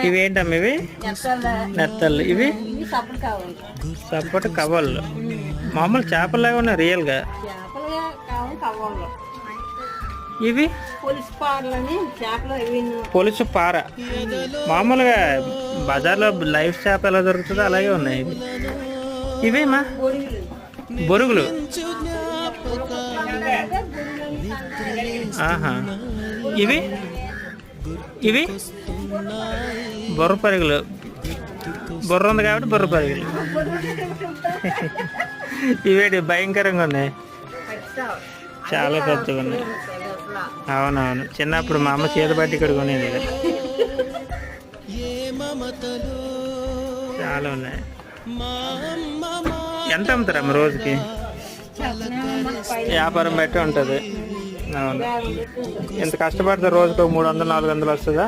ఇవి ఏంటమ్మా? ఇవి నెత్తళ్ళు. ఇవి సపోట కవ్వలు. మామూలు చేపల్లాగా ఉన్నాయి రియల్గా. ఇవి పొలుసు పార. మామూలుగా బజార్లో లైఫ్ చేప ఎలా దొరుకుతుందో అలాగే ఉన్నాయి. ఇవేమా? బొరుగులు. ఆహా. ఇవి ఇవి బొర్ర పరుగులు. బొర్ర ఉంది కాబట్టి బొర్ర పరుగులు. ఇవేంటి భయంకరంగా ఉన్నాయి, చాలా పెద్దగా ఉన్నాయి. అవునవును, చిన్నప్పుడు మా అమ్మ చేత పట్టి ఇక్కడ కొనేది. చాలా ఉన్నాయి. ఎంత అమ్ముతారమ్మ రోజుకి? వ్యాపారం బట్టి ఉంటుంది. అవును, ఎంత కష్టపడితే రోజుకు 300-400 వస్తుందా?